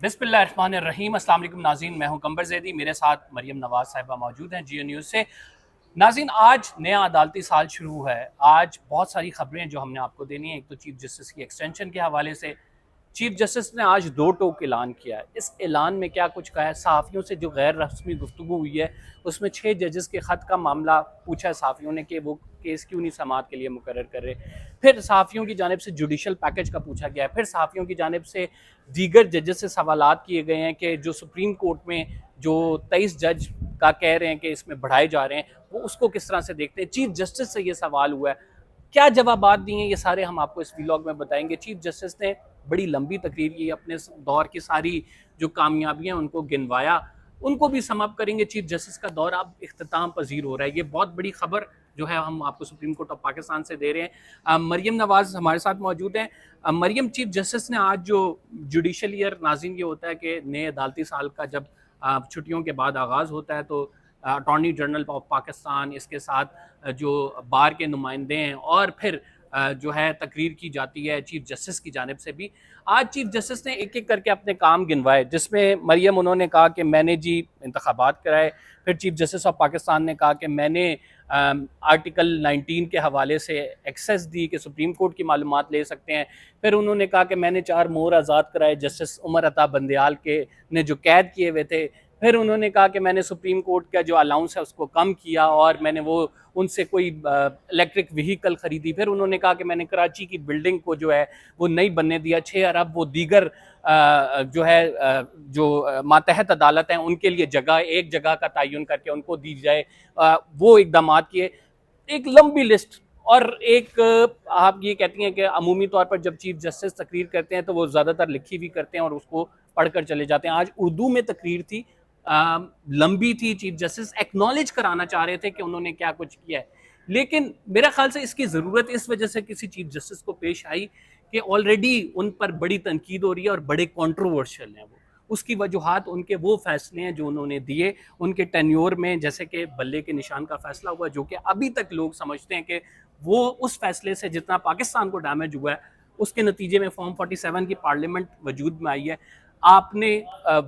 बिस्मिल्लाहिर्रहमानिर्रहीम। अस्सलाम वालेकुम नाज़रीन, मैं हूं कंबर ज़ैदी, मेरे साथ मरियम नवाज़ साहिबा मौजूद हैं जियो न्यूज़ से। नाज़रीन, आज नया अदालती साल शुरू है। आज बहुत सारी खबरें जो हमने आपको देनी है। एक तो चीफ जस्टिस की एक्सटेंशन के हवाले से चीफ जस्टिस ने आज दो टोक ऐलान किया है। इस ऐलान में क्या कुछ कहा है, सहाफ़ियों से जो गैर रस्मी गुफ्तगू हुई है उसमें 6 जजेस के ख़त का मामला पूछा है सहाफ़ियों ने कि वो केस क्यों नहीं समाअत के लिए मुकर्रर कर रहे। फिर सहाफ़ियों की जानिब से जुडिशल पैकेज का पूछा गया है। फिर सहाफ़ियों की जानिब से दीगर जजेस से सवालात किए गए हैं कि जो सुप्रीम कोर्ट में जो 23 जज का कह रहे हैं कि इसमें बढ़ाए जा रहे हैं वो उसको किस तरह से देखते हैं। चीफ जस्टिस से ये सवाल हुआ है, क्या जवाबात दिए हैं, ये सारे हम आपको इस व्लॉग में बताएंगे। चीफ जस्टिस ने बड़ी लंबी तकरीर की, अपने दौर की सारी जो कामयाबियां उनको गिनवाया, उनको भी समअप करेंगे। चीफ जस्टिस का दौर अब इख्तिताम पजीर हो रहा है। ये बहुत बड़ी खबर जो है हम आपको सुप्रीम कोर्ट ऑफ पाकिस्तान से दे रहे हैं। मरियम नवाज़ हमारे साथ मौजूद हैं। मरियम, चीफ जस्टिस ने आज जो जुडिशल ईयर, नाज़रीन ये होता है कि नए अदालती साल का जब छुट्टियों के बाद आगाज़ होता है तो अटॉर्नी जनरल ऑफ पाकिस्तान, इसके साथ जो बार के नुमाइंदे हैं और फिर जो है तकरीर की जाती है चीफ जस्टिस की जानिब से भी। आज चीफ जस्टिस ने एक एक करके अपने काम गिनवाए, जिसमें मरियम उन्होंने कहा कि मैंने जी इंतखाबात कराए। फिर चीफ जस्टिस ऑफ पाकिस्तान ने कहा कि मैंने आर्टिकल 19 के हवाले से एक्सेस दी कि सुप्रीम कोर्ट की मालूमात ले सकते हैं। फिर उन्होंने कहा कि मैंने 4 मोहर आज़ाद कराए जस्टिस उमर अता बंदयाल के ने जो कैद किए हुए थे। फिर उन्होंने कहा कि मैंने सुप्रीम कोर्ट का जो अलाउंस है उसको कम किया और मैंने वो उनसे कोई इलेक्ट्रिक व्हीकल ख़रीदी। फिर उन्होंने कहा कि मैंने कराची की बिल्डिंग को जो है वो नहीं बनने दिया। 6 अरब वो दीगर जो है जो मातहत अदालत हैं उनके लिए एक जगह का तयन करके उनको दी जाए, वो इकदाम किए। एक लंबी लिस्ट। और एक आप ये कहती हैं कि अमूमी तौर पर जब चीफ जस्टिस तकरीर करते हैं तो वो ज़्यादातर लिखी भी करते हैं और उसको पढ़कर चले जाते हैं। आज उर्दू में तकरीर थी, लंबी थी। चीफ जस्टिस एक्नॉलेज कराना चाह रहे थे कि उन्होंने क्या कुछ किया है, लेकिन मेरा ख्याल से इसकी ज़रूरत इस वजह से किसी चीफ जस्टिस को पेश आई कि ऑलरेडी उन पर बड़ी तनकीद हो रही है और बड़े कॉन्ट्रोवर्शियल हैं वो। उसकी वजूहात उनके वो फैसले हैं जो उन्होंने दिए उनके टेन्योर में, जैसे कि बल्ले के निशान का फैसला हुआ, जो कि अभी तक लोग समझते हैं कि वो उस फैसले से जितना पाकिस्तान को डैमेज हुआ है उसके नतीजे में फॉर्म 47 की पार्लियामेंट वजूद में आई है। आपने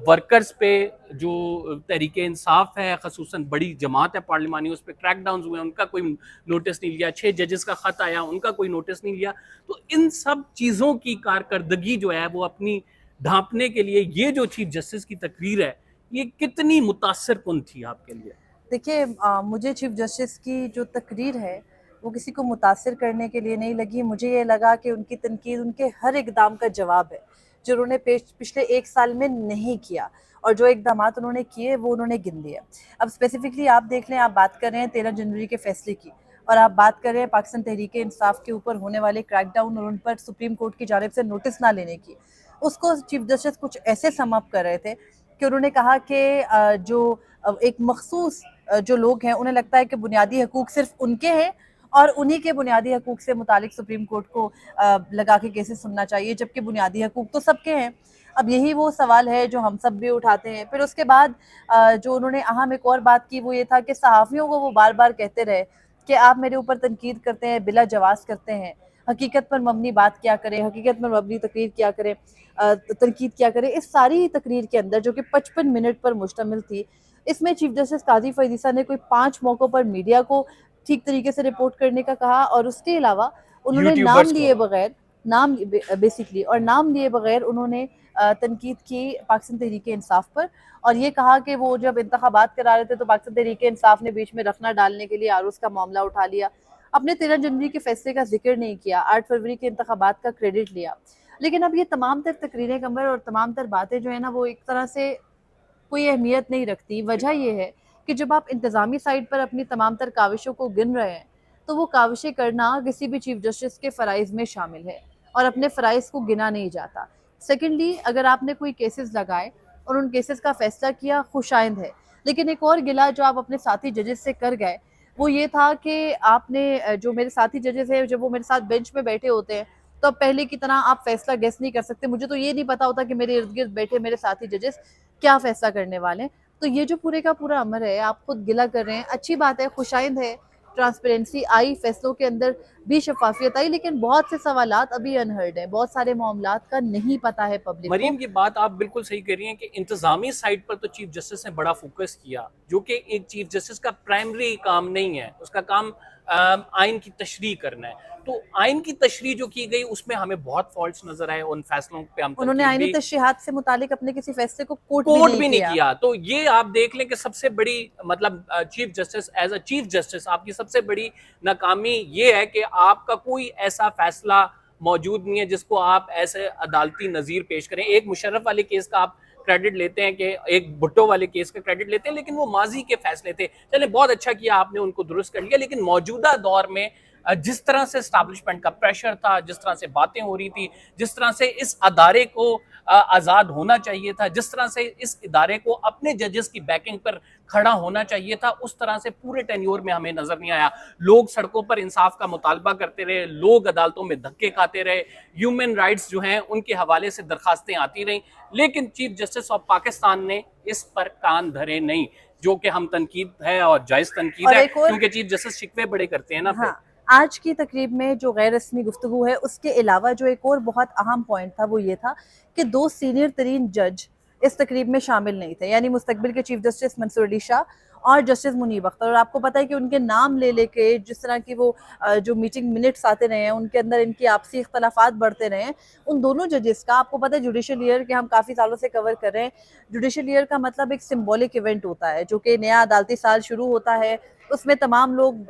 वर्कर्स पे जो तहरीके इंसाफ है, खसूसन बड़ी जमात है पार्लिमानी, उस पर क्रैकडाउन हुए, उनका कोई नोटिस नहीं लिया। 6 जजेस का ख़त आया, उनका कोई नोटिस नहीं लिया। तो इन सब चीज़ों की कारकर्दगी जो है वो अपनी ढांपने के लिए ये जो चीफ जस्टिस की तकरीर है ये कितनी मुतासर कुन थी आपके लिए? देखिए, मुझे चीफ जस्टिस की जो तकरीर है वो किसी को मुतासिर करने के लिए नहीं लगी। मुझे ये लगा कि उनकी तनकीद उनके हर इकदाम का जवाब है जो उन्होंने पिछले 1 साल में नहीं किया, और जो इकदाम उन्होंने किए वो उन्होंने गिन लिए। अब स्पेसिफिकली आप देख लें, आप बात कर रहे हैं 13 जनवरी के फैसले की, और आप बात कर रहे हैं पाकिस्तान तहरीक इंसाफ के ऊपर होने वाले क्रैकडाउन और उन पर सुप्रीम कोर्ट की जानिब से नोटिस ना लेने की। उसको चीफ जस्टिस कुछ ऐसे सम अप कर रहे थे कि उन्होंने कहा कि जो एक मखसूस जो लोग हैं उन्हें लगता है कि बुनियादी हकूक सिर्फ उनके हैं और उन्हीं के बुनियादी हकूक से मुतालिक सुप्रीम कोर्ट को लगा के केसेस सुनना चाहिए, जबकि बुनियादी हकूक तो सबके हैं। अब यही वो सवाल है जो हम सब भी उठाते हैं। फिर उसके बाद जो उन्होंने अहम एक और बात की वो ये था कि सहाफ़ियों को वो बार बार कहते रहे कि आप मेरे ऊपर तनकीद करते हैं, बिला जवाज़ करते हैं, हकीकत पर मबनी बात क्या करें, हकीकत पर मबनी तकरीर क्या करें, तनकीद क्या करें। इस सारी तकरीर के अंदर जो कि 55 मिनट पर मुश्तमिल थी, इसमें चीफ जस्टिस काजी फैज़ीसा ने कोई 5 मौक़ों पर मीडिया को ठीक तरीके से रिपोर्ट करने का कहा, और उसके अलावा उन्होंने यूट्यूबर्स को। नाम बेसिकली और नाम लिए बगैर उन्होंने तनकीद की पाकिस्तान तहरीक इंसाफ पर, और ये कहा कि वो जब इंतखाबात करा रहे थे तो पाकिस्तान तहरीक इंसाफ ने बीच में रखना डालने के लिए आरूस का मामला उठा लिया। अपने 13 जनवरी के फैसले का जिक्र नहीं किया, 8 फरवरी के इंतखाबात का क्रेडिट लिया। लेकिन अब ये तमाम तर तकरीरें कमर और तमाम तर बातें जो है ना वो एक तरह से कोई अहमियत नहीं रखती। वजह ये है कि जब आप इंतज़ामी साइड पर अपनी तमाम तर काविशों को गिन रहे हैं तो वो काविशें करना किसी भी चीफ जस्टिस के फ़राइज़ में शामिल है, और अपने फ़राइज़ को गिना नहीं जाता। सेकेंडली, अगर आपने कोई केसेस लगाए और उन केसेस का फ़ैसला किया, खुशाइंद है, लेकिन एक और गिला जो आप अपने साथी जजेस से कर गए वो ये था कि आपने जो मेरे साथी जजेस हैं जब वो मेरे साथ बेंच में बैठे होते हैं तो अब पहले की तरह आप फैसला गेस नहीं कर सकते। मुझे तो ये नहीं पता होता कि मेरे इर्द गिर्द बैठे मेरे साथी जजेस क्या फैसला करने वाले हैं। तो ये जो पूरे का पूरा अमर है, आप खुद गिला कर रहे हैं, अच्छी बात है, खुशाइंद है ट्रांसपेरेंसी आई, फैसलों के अंदर भी शफाफियत आई, लेकिन बहुत से सवालात अभी अनहर्ड हैं, बहुत सारे मामलात का नहीं पता है पब्लिक को। मरीम, ये बात आप बिल्कुल सही कह रही हैं कि इंतजामी साइड पर तो चीफ जस्टिस ने बड़ा फोकस किया, जो कि एक चीफ जस्टिस का प्राइमरी काम नहीं है। उसका काम आइन की तशरीह करना है। तो आइन की तशरीह जो की गई उसमें हमें बहुत फॉल्ट्स नजर आए। उन फैसलों पे हम उन्होंने तनकीद आईनी भी, तशरीहात से मुतालिक अपने किसी फैसले को कोट कोर्ट भी भी नहीं नहीं किया। किया। तो ये आप देख लें कि सबसे बड़ी मतलब chief justice, as a chief justice आपकी सबसे बड़ी नाकामी ये है कि आपका कोई ऐसा फैसला मौजूद नहीं है जिसको आप ऐसे अदालती नजीर पेश करें। एक मुशर्रफ वाले केस का आप क्रेडिट लेते हैं, कि एक भुट्टो वाले केस का क्रेडिट लेते हैं, लेकिन वो माजी के फैसले थे। चले, बहुत अच्छा किया आपने उनको दुरुस्त कर लिया, लेकिन मौजूदा दौर में जिस तरह से एस्टैब्लिशमेंट का प्रेशर था, जिस तरह से बातें हो रही थी, जिस तरह से इस अदारे को आज़ाद होना चाहिए था, जिस तरह से इस इदारे को अपने जजेस की बैकिंग पर खड़ा होना चाहिए था, उस तरह से पूरे टेन्योर में हमें नजर नहीं आया। लोग सड़कों पर इंसाफ का मुतालबा करते रहे, लोग अदालतों में धक्के खाते रहे, ह्यूमन राइट्स जो हैं उनके हवाले से दरखास्तें आती रहीं, लेकिन चीफ जस्टिस ऑफ पाकिस्तान ने इस पर कान धरे नहीं, जो कि हम तनकीद है और जायज तनकीद और है, एक और, क्योंकि चीफ जस्टिस शिकवे बड़े करते हैं ना। हाँ, आज की तकरीब में जो गैर रस्मी गुफ्तगू है, उसके अलावा जो एक और बहुत अहम पॉइंट था वो ये था कि 2 सीनियर तरीन जज इस तकरीब में शामिल नहीं थे, यानी मुस्तकबिल के चीफ जस्टिस मंसूर अली शाह और जस्टिस मुनीब अख्तर। और आपको पता है कि उनके नाम ले लेके जिस तरह की वो जो मीटिंग मिनट्स आते रहे हैं, उनके अंदर इनकी आपसी इख्तलाफात बढ़ते रहे हैं। उन दोनों जजेस का, आपको पता है जुडिशल ईयर के हम काफ़ी सालों से कवर कर रहे हैं, जुडिशल ईयर का मतलब एक सिंबॉलिक इवेंट होता है, जो कि नया अदालती साल शुरू होता है, उसमें तमाम लोग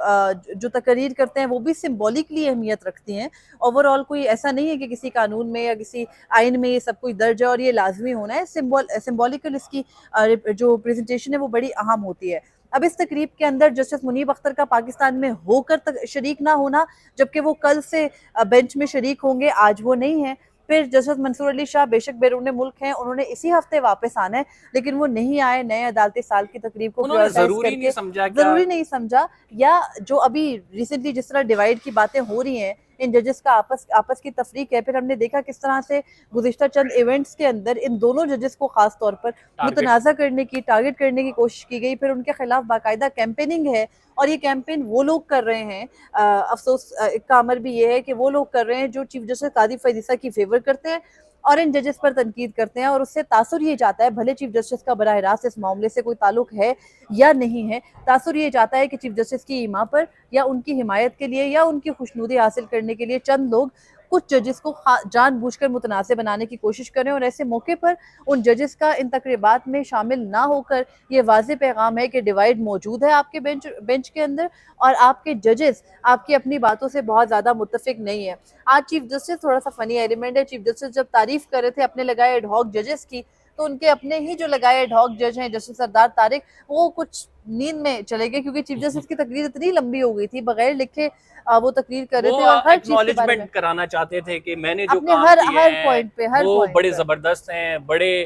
जो तकरीर करते हैं वो भी सिंबॉलिकली अहमियत रखती हैं। ओवरऑल कोई ऐसा नहीं है कि किसी कानून में या किसी आइन में ये सब कुछ दर्ज है और ये लाजमी होना है। सिंबॉलिकल इसकी जो प्रेजेंटेशन है वो बड़ी अहम होती है। अब इस तकरीब के अंदर जस्टिस मुनीब अख्तर का पाकिस्तान में होकर शरीक ना होना, जबकि वो कल से बेंच में शरीक होंगे, आज वो नहीं है। फिर जस्टिस मंसूर अली शाह बेशक बैरून मुल्क हैं, उन्होंने इसी हफ्ते वापस आना है, लेकिन वो नहीं आए। नए अदालती साल की तकरीब को उन्होंने प्रायोरिटाइज जरूरी नहीं करके समझा क्या? जरूरी नहीं समझा, या जो अभी रिसेंटली जिस तरह डिवाइड की बातें हो रही हैं, इन जजेस का आपस की तफरीक है। फिर हमने देखा किस तरह से गुज़िश्ता चंद इवेंट्स के अंदर इन दोनों जजेस को खास तौर पर मुतनाज़ा करने की, टारगेट करने की कोशिश की गई। फिर उनके खिलाफ बाकायदा कैंपेनिंग है, और ये कैंपेन वो लोग कर रहे हैं, अफसोस का अमर भी ये है कि वो लोग कर रहे हैं जो चीफ जस्टिस कादी फैज़ ईसा की फेवर करते हैं और इन जजेस पर तनकीद करते हैं, और उससे तासुर ये जाता है, भले चीफ जस्टिस का बराह रास्त इस मामले से कोई ताल्लुक है या नहीं है, तासुर ये जाता है कि चीफ जस्टिस की ईमा पर या उनकी हिमायत के लिए या उनकी खुशनुदी हासिल करने के लिए चंद लोग कुछ जजेस को जानबूझकर मुतनाज़ बनाने की कोशिश करें। और ऐसे मौके पर उन जजेस का इन तकरीबात में शामिल ना होकर ये वाज़ेह पैगाम है कि डिवाइड मौजूद है आपके बेंच के अंदर, और आपके जजेस आपकी अपनी बातों से बहुत ज़्यादा मुत्तफिक नहीं है। आज चीफ जस्टिस, थोड़ा सा फनी एलिमेंट है, चीफ जस्टिस जब तारीफ कर रहे थे अपने लगाए एडहॉक जजेस की, तो उनके अपने ही जो लगाए एडहॉक जज हैं जस्टिस सरदार तारिक, वो कुछ नींद में चले गए, क्योंकि चीफ जस्टिस की तकरीर इतनी लंबी हो गई थी, बगैर लिखे वो तकरीर कर रहे थे, और हर चीज के बारे में कराना चाहते थे कि मैंने जो अपने काम हर किए हर हैं पॉइंट पे, हर वो पॉइंट बड़े पे जबरदस्त हैं, बड़े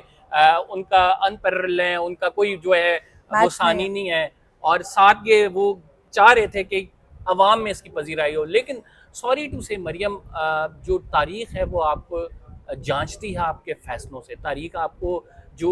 उनका अनपैरेलल है, उनका कोई जो है वो मैच सानी में। नहीं है। और साथ ये वो चाह रहे थे कि अवाम में इसकी पजीराई हो। लेकिन सॉरी टू से मरियम, जो तारीख है वो आपको जांचती है आपके फैसलों से। तारीख आपको जो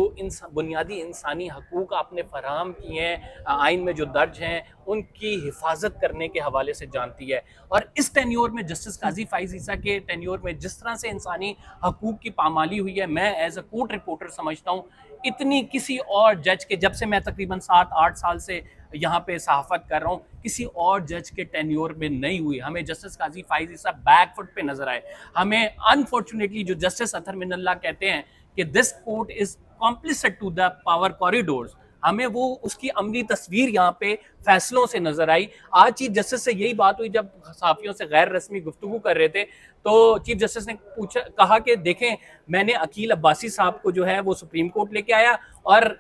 बुनियादी इंसानी हकूक़ आपने फराहम किए हैं, आइन में जो दर्ज हैं, उनकी हिफाजत करने के हवाले से जानती है। और इस टेन्योर में, जस्टिस काजी फैज़ ईसा के टेन्योर में जिस तरह से इंसानी हकूक़ की पामाली हुई है, मैं एज अ कोर्ट रिपोर्टर समझता हूँ इतनी किसी और जज के, जब से मैं तकरीबन 7-8 साल से यहाँ पे सहाफ़त कर रहा हूँ, किसी और जज के टेन्योर में नहीं हुई। हमें जस्टिस काजी फैज़ ईसा बैकफुट पे नजर आए। हमें अनफॉर्चुनेटली जो जस्टिस अतहर मिनल्ला कहते हैं कि this court is complicit to the power corridors, हमें वो उसकी अमली तस्वीर यहाँ पे फैसलों से नजर आई। आज चीफ जस्टिस से यही बात हुई जब सहाफ़ियों से गैर रस्मी गुफ्तगू कर रहे थे, तो चीफ जस्टिस ने कहा कि देखें, मैंने अकील अब्बासी साहब को जो है वो सुप्रीम कोर्ट लेके आया, और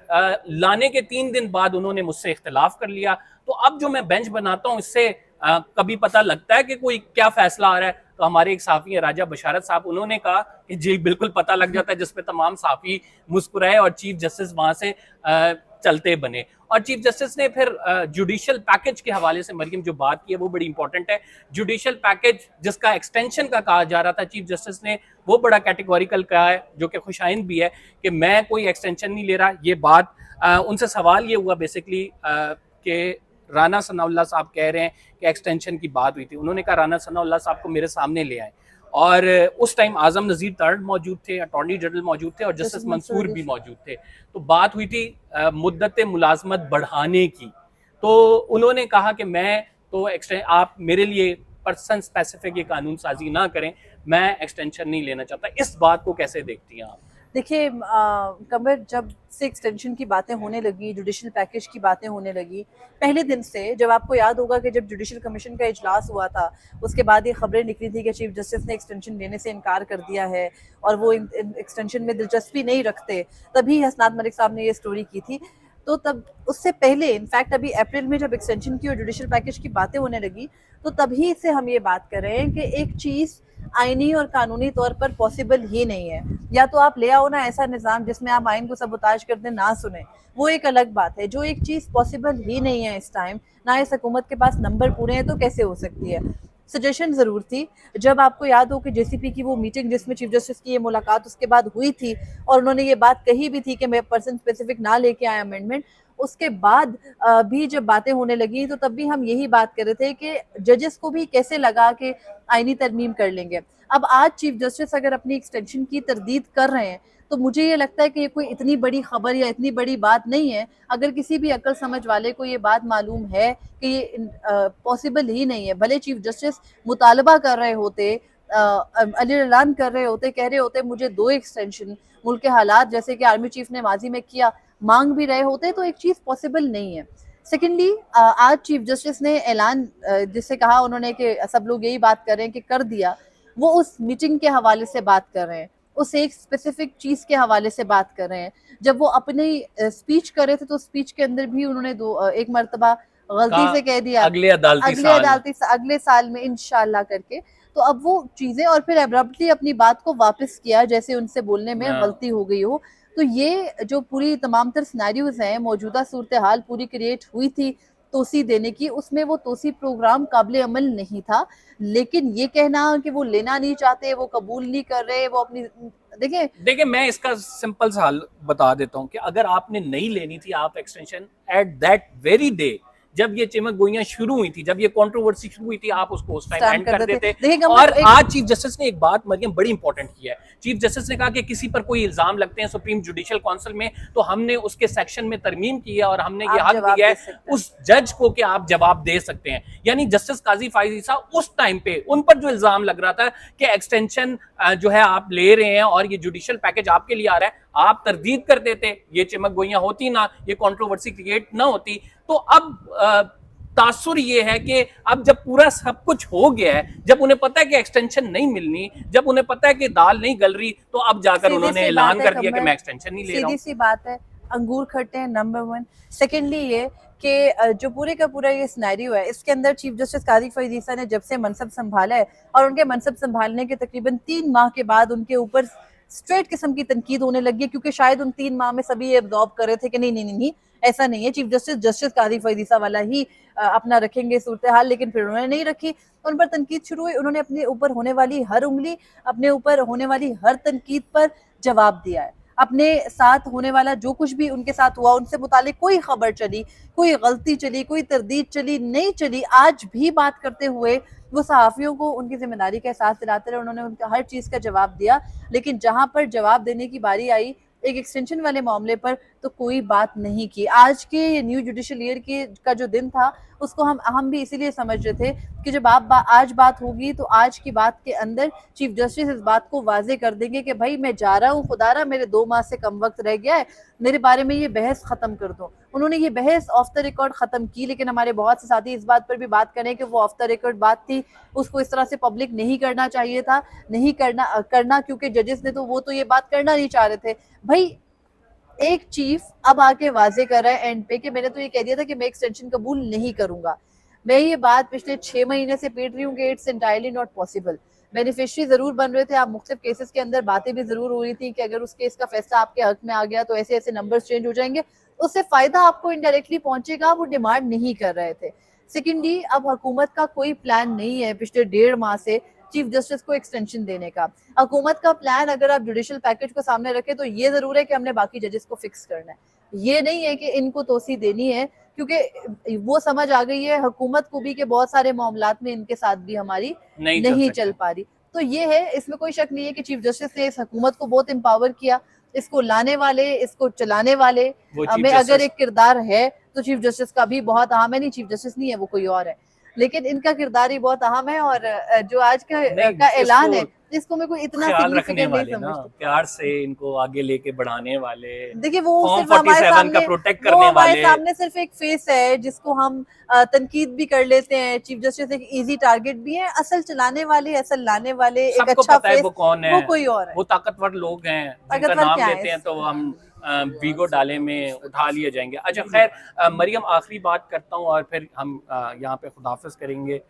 लाने के 3 दिन बाद उन्होंने मुझसे इख्तिलाफ कर लिया। तो अब जो मैं बेंच बनाता हूँ, इससे कभी पता लगता है कि कोई क्या फैसला आ रहा है। तो हमारे एक साफ़ी है राजा बशारत साहब, उन्होंने कहा कि जी बिल्कुल पता लग जाता है, जिसपे तमाम साफ़ी मुस्कुराए और चीफ जस्टिस वहां से चलते बने। और चीफ जस्टिस ने फिर जुडिशल पैकेज के हवाले से मरियम जो बात की है वो बड़ी इंपॉर्टेंट है। जुडिशल पैकेज जिसका एक्सटेंशन का कहा जा रहा था, चीफ जस्टिस ने वो बड़ा कैटेगोरिकल कहा है, जो कि खुशाइन भी है कि मैं कोई एक्सटेंशन नहीं ले रहा। ये बात उनसे सवाल ये हुआ बेसिकली कि राना सनाउल्लाह साहब कह रहे हैं कि एक्सटेंशन की बात हुई थी, उन्होंने कहा राना सनाउल्लाह साहब को मेरे सामने ले आए, और उस टाइम आजम नज़ीर तर्ड मौजूद थे, अटॉर्नी जनरल मौजूद थे और जस्टिस मंसूर भी मौजूद थे। तो बात हुई थी मुद्दत मुलाजमत बढ़ाने की। तो उन्होंने कहा कि मैं तो आप मेरे लिए पर्सन स्पेसिफिक ये कानून साजी ना करें, मैं एक्सटेंशन नहीं लेना चाहता। इस बात को कैसे देखती हैं आप? देखिए कमर, जब से एक्सटेंशन की बातें होने लगी, जुडिशल पैकेज की बातें होने लगी, पहले दिन से, जब आपको याद होगा कि जब जुडिशल कमीशन का इजलास हुआ था, उसके बाद ये खबरें निकली थी कि चीफ जस्टिस ने एक्सटेंशन लेने से इनकार कर दिया है और वो एक्सटेंशन में दिलचस्पी नहीं रखते, तभी हसनात मलिक साहब ने ये स्टोरी की थी। तो तब उससे पहले, इनफैक्ट अभी अप्रैल में जब एक्सटेंशन की और जुडिशल पैकेज की बातें होने लगी, तो तभी से हम ये बात कर रहे हैं कि एक चीज़ आईनी और कानूनी तौर पर पॉसिबल ही नहीं है। या तो आप ले आओ ना ऐसा निज़ाम जिसमें आप आइन को सबोताज करते ना सुने, वो एक अलग बात है। जो एक चीज़ पॉसिबल ही नहीं है इस टाइम, ना इस हुकूमत के पास नंबर पूरे हैं, तो कैसे हो सकती है। सजेशन ज़रूर थी। जब आपको याद हो कि जेसीपी की वो मीटिंग जिसमें चीफ जस्टिस की ये मुलाकात उसके बाद हुई थी और उन्होंने ये बात कही भी थी कि मैं पर्सन स्पेसिफिक ना लेके आए अमेंडमेंट, उसके बाद भी जब बातें होने लगी तो तब भी हम यही बात कर रहे थे कि जजेस को भी कैसे लगा कि आईनी तरमीम कर लेंगे। अब आज चीफ जस्टिस अगर अपनी एक्सटेंशन की तरदीद कर रहे हैं तो मुझे ये लगता है कि ये कोई इतनी बड़ी खबर या इतनी बड़ी बात नहीं है। अगर किसी भी अक्ल समझ वाले को ये बात मालूम है कि ये पॉसिबल ही नहीं है, भले चीफ जस्टिस मुतालबा कर रहे होते, ऐलान कर रहे होते, कह रहे होते मुझे 2 एक्सटेंशन, मुल्क के हालात जैसे कि आर्मी चीफ ने माजी में किया, मांग भी रहे होते, तो एक चीज़ पॉसिबल नहीं है। सेकेंडली, आज चीफ जस्टिस ने ऐलान जिससे कहा उन्होंने कि सब लोग यही बात कर रहे हैं कि कर दिया, वो उस मीटिंग के हवाले से बात कर रहे हैं, उस एक स्पेसिफिक चीज़ के हवाले से बात कर रहे हैं। जब वो अपनी स्पीच कर रहे थे तो स्पीच के अंदर भी उन्होंने एक मरतबा गलती से कह दिया अगले साल में इंशाल्लाह करके। तो अब वो चीज़ें, और फिर एब्रप्टली अपनी बात को वापस किया जैसे उनसे बोलने में गलती हो गई हो। तो ये जो पूरी तमाम तर सिनेरियोज हैं, मौजूदा सूरत हाल पूरी क्रिएट हुई थी तोसी देने की, उसमें वो तोसी प्रोग्राम काबिल अमल नहीं था। लेकिन ये कहना कि वो लेना नहीं चाहते, वो कबूल नहीं कर रहे, वो अपनी देखिए मैं इसका सिंपल सा हल बता देता हूँ कि अगर आपने नहीं लेनी थी आप extension at that very day, जब ये चिमक गोइयां शुरू हुई थी, जब ये कंट्रोवर्सी शुरू हुई थी, आप उसको उस टाइम एंड कर देते। और आज चीफ जस्टिस ने एक बात मरियम बड़ी इंपॉर्टेंट किया है। चीफ जस्टिस ने कहा कि किसी पर कोई इल्जाम लगते हैं सुप्रीम जुडिशियल काउंसिल में, तो हमने उसके सेक्शन में तरमीम की है और हमने ये हक दिया है उस जज को कि आप जवाब दे सकते हैं। यानी जस्टिस काजी फायजी साहब उस टाइम पे उन पर जो इल्जाम लग रहा था कि एक्सटेंशन जो है आप ले रहे हैं और ये जुडिशियल पैकेज आपके लिए आ रहा है, आप तरदीद कर देते, ये चिमक गोइयां होती ना, ये कंट्रोवर्सी क्रिएट ना होती। तो अब तासुर ये है कि अब जब पूरा सब कुछ हो गया है, जब उन्हें पता है कि एक्सटेंशन नहीं मिलनी, जब उन्हें पता है कि दाल नहीं गल रही, तो अब जाकर उन्होंने ऐलान कर दिया कि मैं एक्सटेंशन नहीं ले रहा हूं। सीधी सी बात है, अंगूर खट्टे हैं, नंबर 1। सेकेंडली ये कि जो पूरे का पूरा ये सिनेरियो है, इसके अंदर चीफ जस्टिस काजी फरीद ईसा ने जब से मनसब संभाला है और उनके मनसब संभालने के तकरीबन 3 माह के बाद उनके ऊपर स्ट्रेट किस्म की तनकीद होने लगी है, क्योंकि शायद उन 3 माह में सभी ये एब्जॉर्ब कर रहे थे कि नहीं ऐसा नहीं है, चीफ जस्टिस काजी फरीद ईसा वाला ही अपना रखेंगे सूरत हाल। लेकिन फिर उन्होंने नहीं रखी, उन पर तनकीद शुरू हुई, उन्होंने अपने ऊपर होने वाली हर उंगली, अपने ऊपर होने वाली हर तनकीद पर जवाब दिया है। अपने साथ होने वाला जो कुछ भी उनके साथ हुआ, उनसे मुतालिक कोई खबर चली, कोई गलती चली, कोई तरदीद चली, नहीं चली, आज भी बात करते हुए वो सहाफ़ियों को उनकी जिम्मेदारी का एहसास दिलाते रहे, उन्होंने उनका हर चीज़ का जवाब दिया। लेकिन जहाँ पर जवाब देने की बारी आई एक एक्सटेंशन वाले मामले पर, तो कोई बात नहीं की। आज के न्यू जुडिशल ईयर का जो दिन था, उसको हम भी इसीलिए समझ रहे थे कि जब आज बात होगी तो आज की बात के अंदर चीफ जस्टिस इस बात को वाजे कर देंगे कि भाई मैं जा रहा हूँ, खुदारा मेरे 2 माह से कम वक्त रह गया है, मेरे बारे में ये बहस खत्म कर दो। उन्होंने ये बहस ऑफ द रिकॉर्ड खत्म की, लेकिन हमारे बहुत से साथी इस बात पर भी बात करें कि वो ऑफ द रिकॉर्ड बात थी, उसको इस तरह से पब्लिक नहीं करना चाहिए था, नहीं करना क्योंकि जजेस ने तो वो तो ये बात करना नहीं चाह रहे थे। भाई एक चीफ अब आके वाजे कर रहा है एंड पे कि मैंने तो ये कह दिया था कि मैं एक्सटेंशन कबूल नहीं करूंगा। मैं ये बात पिछले 6 महीने से पीट रही हूँ कि it's entirely not possible. Beneficiary जरूर बन रहे थे आप, मुख्तलिफ केसेस के अंदर बातें भी जरूर हो रही थी कि अगर उस केस का फैसला आपके हक में आ गया तो ऐसे ऐसे नंबर्स चेंज हो जाएंगे, उससे फायदा आपको इनडायरेक्टली पहुंचेगा, वो डिमांड नहीं कर रहे थे। सेकेंडली, अब हुकूमत का कोई प्लान नहीं है पिछले 1.5 माह से चीफ जस्टिस को एक्सटेंशन देने का। हुकूमत का प्लान अगर आप जुडिशल पैकेज को सामने रखें तो ये जरूर है कि हमने बाकी जजेस को फिक्स करना है, ये नहीं है कि इनको तोसी देनी है क्योंकि वो समझ आ गई है हुकूमत को भी कि बहुत सारे मामलात में इनके साथ भी हमारी नहीं चल पा रही। तो ये है, इसमें कोई शक नहीं है कि चीफ जस्टिस ने इस हुकूमत को बहुत एम्पावर किया। इसको लाने वाले, इसको चलाने वाले में अगर एक किरदार है तो चीफ जस्टिस का भी बहुत अहम है। नहीं, चीफ जस्टिस नहीं है, वो कोई और है, लेकिन इनका किरदार ही बहुत अहम है। और जो आज का ऐलान है, इसको मैं कोई इतना सिग्निफिकेंट नहीं समझती। प्यार से इनको आगे लेके बढ़ाने वाले, देखिए वो सिर्फ हमारे सामने, प्रोटेक्ट करने वाले, सामने सिर्फ एक फेस है जिसको हम तनकीद भी कर लेते हैं। चीफ जस्टिस एक इजी टारगेट भी है, असल चलाने वाले, असल लाने वाले, एक अच्छा फेस वो कौन है, वो कोई और है। वो ताकतवर लोग हैं जिनका नाम लेते हैं तो हम वीगो डाले में उठा लिए जाएंगे। अच्छा खैर, मरियम आखिरी बात करता हूँ और फिर हम यहाँ पे खुदाफिज करेंगे।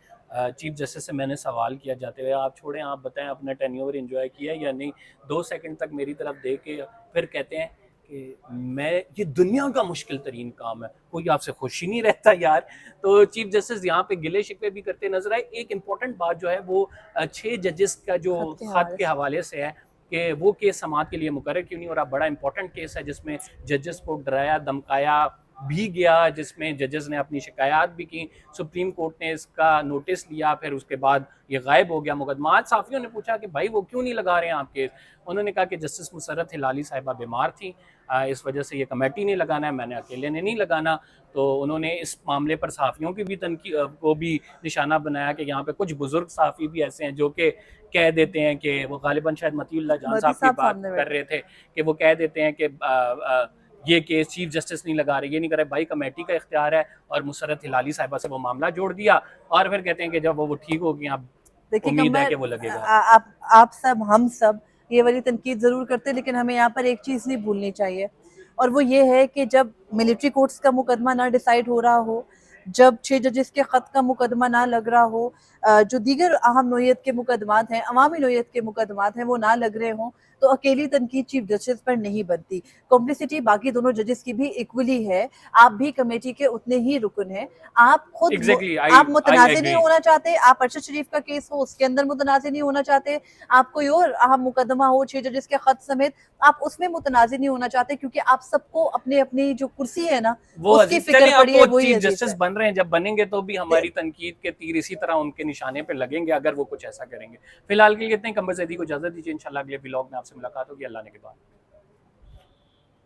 चीफ जस्टिस से मैंने सवाल किया जाते हुए, आप छोड़ें, आप बताएं अपना टेन्योर एंजॉय किया या नहीं। 2 सेकंड तक मेरी तरफ देख के फिर कहते हैं कि ये दुनिया का मुश्किल तरीन काम है, कोई आपसे खुश ही नहीं रहता यार। तो चीफ जस्टिस यहाँ पे गिले शिकवे भी करते नजर आए। एक इम्पॉर्टेंट बात जो है वो 6 जजेस का जो खत के हवाले से है कि वो केस समाअत के लिए मुकर्रर क्यों नहीं हो रहा। बड़ा इंपॉर्टेंट केस है जिसमें जजेस को डराया धमकाया भी गया, जिसमें जजेस ने अपनी शिकायत भी की, सुप्रीम कोर्ट ने इसका नोटिस लिया, फिर उसके बाद ये गायब हो गया मुकदमा। आज साफियों ने पूछा कि भाई वो क्यों नहीं लगा रहे हैं आप केस। उन्होंने कहा कि जस्टिस मुसर्रत हिलाली साहिबा बीमार थी, इस वजह से ये कमेटी ने लगाना है, मैंने अकेले ने नहीं लगाना। तो उन्होंने इस मामले पर साफियों की भी को भी निशाना बनाया कि यहाँ पे कुछ बुजुर्ग साफी भी ऐसे हैं जो कि कह देते हैं कि वो गालिबन शायद मतीउल्लाह जान साहब की बात कर रहे थे कि वो कह देते हैं कि ये केस चीफ जस्टिस नहीं लगा रहे, ये नहीं कर रहे। भाई कमेटी का इख्तियार है और मुसर्रत हिलाली साहिबा से वो मामला जोड़ दिया और फिर कहते हैं कि जब वो ठीक होगी आप उम्मीद है कि वो लगेगा। आप सब, हम सब ये वाली तनकीद जरूर करते हैं, लेकिन हमें यहाँ पर एक चीज नहीं भूलनी चाहिए, और वो ये है कि जब मिलिट्री कोर्ट्स का मुकदमा ना डिसाइड हो रहा हो, जब 6 जजेस के खत का मुकदमा ना लग रहा हो, जो दीगर अहम नोयत के मुकदमात हैं, अवामी नोयत के मुकदमात हैं, वो ना लग रहे हों, तो अकेली तनकीद चीफ जस्टिस पर नहीं बनती। कॉम्प्लिसिटी बाकी दोनों जजेस की भी इक्वली है। आप भी कमेटी के उतने ही रुकन हैं। आप खुद आप मुतनाज़े नहीं होना चाहते, आप अरशद शरीफ का केस हो उसके अंदर मुतनाज़े नहीं होना चाहते, आप कोई और अहम मुकदमा हो 6 जजेस के खत समेत, आप उसमें मुतनाज़े नहीं होना चाहते, क्योंकि आप सबको अपनी अपनी जो कुर्सी है ना उसकी फिक्र पड़ी है। वही जस्टिस बन रहे हैं, जब बनेंगे तो भी हमारी तनकीद के तीर इसी तरह उनके निशाने पे लगेंगे अगर वो कुछ ऐसा करेंगे। फिलहाल के लिए इतने, कंबर ज़ैदी को इजाजत दीजिए, इंशाल्लाह अगले व्लॉग में आपसे मुलाकात होगी। अल्लाह ने के बाद।